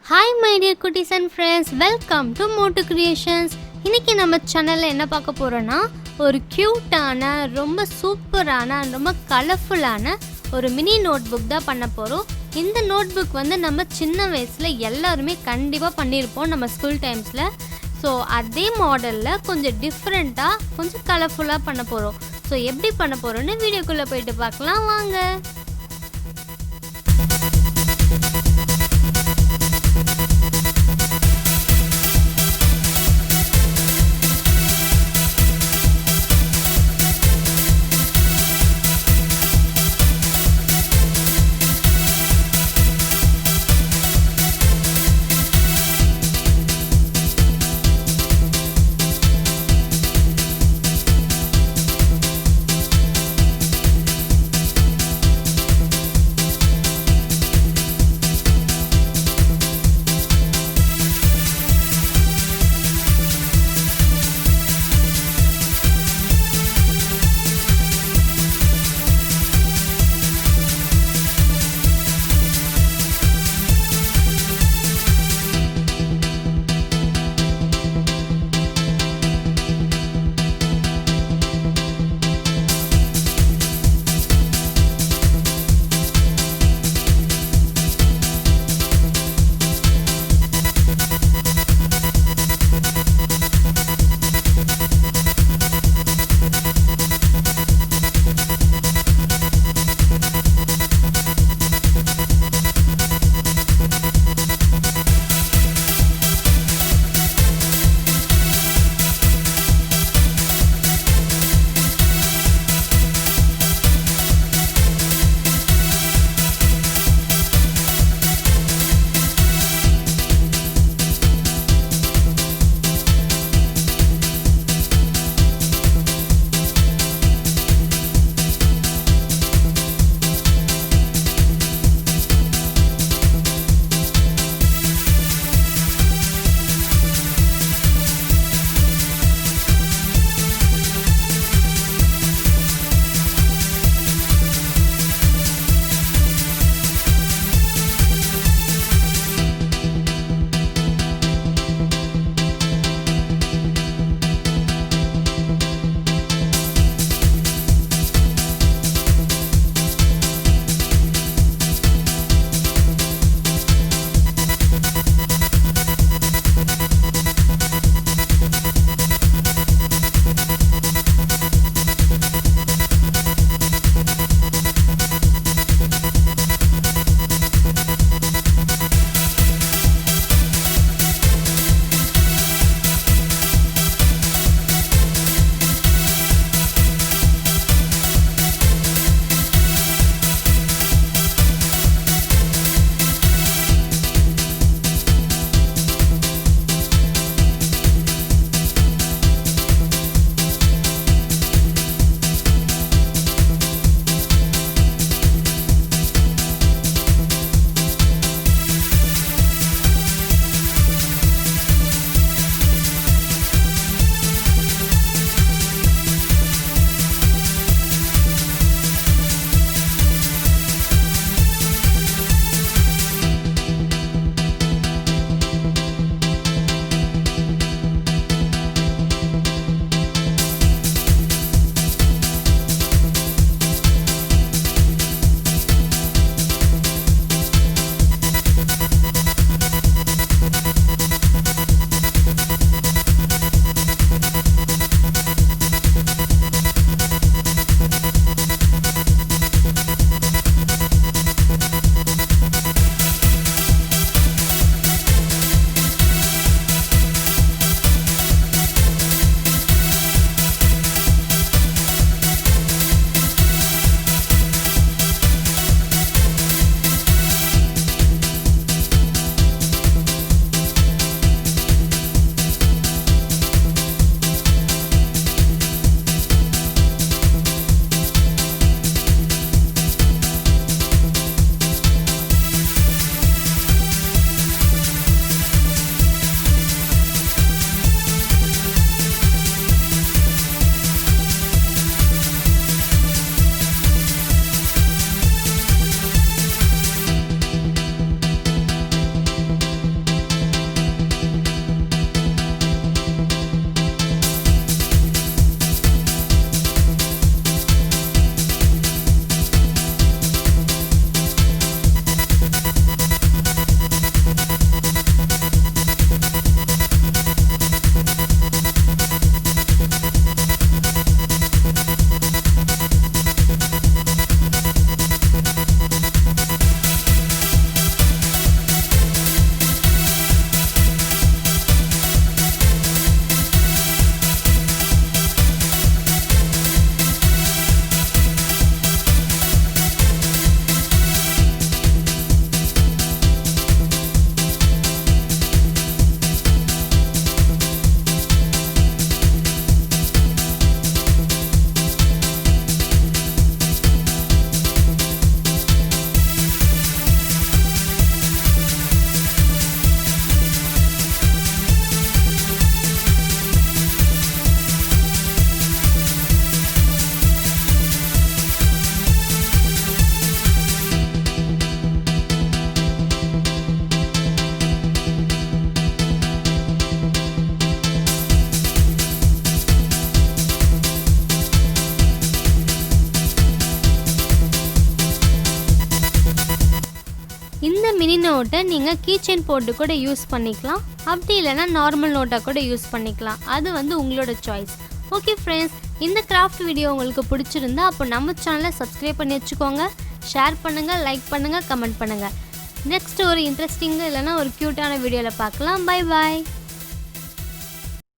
Hi my dear cuties and friends, welcome to MOTU Creations. இன்னைக்கு நம்ம சேனல்ல என்ன பார்க்க போறோம்னா ஒரு கியூட்டான ரொம்ப சூப்பரான ரொம்ப கலர்ஃபுல்லான ஒரு மினி நோட்புக் தான் பண்ண போறோம். இந்த நோட்புக் நம்ம சின்ன வயசுல எல்லாரும் கண்டிப்பா பண்ணிருப்போம் நம்ம ஸ்கூல் டைம்ஸ்ல. ஸோ அதே மாடலில் கொஞ்சம் டிஃப்ரெண்ட்டாக கொஞ்சம் கலர்ஃபுல்லாக பண்ண போகிறோம். ஸோ எப்படி பண்ண போகிறோன்னு வீடியோக்குள்ளே போயிட்டு பார்க்கலாம் வாங்க. மினி நோட்டை நீங்கள் கீச்செயின் போட்டு கூட யூஸ் பண்ணிக்கலாம், அப்படி இல்லைன்னா நார்மல் நோட்டாக கூட யூஸ் பண்ணிக்கலாம். அது வந்து உங்களோட சாய்ஸ். ஓகே ஃப்ரெண்ட்ஸ், இந்த கிராஃப்ட் வீடியோ உங்களுக்கு பிடிச்சிருந்தா அப்போ நம்ம சேனலை சப்ஸ்கிரைப் பண்ணி வச்சுக்கோங்க. ஷேர் பண்ணுங்கள், லைக் பண்ணுங்கள், கமெண்ட் பண்ணுங்கள். நெக்ஸ்ட் ஒரு இன்ட்ரெஸ்டிங்காக இல்லைன்னா ஒரு க்யூட்டான வீடியோவில் பார்க்கலாம். Bye bye.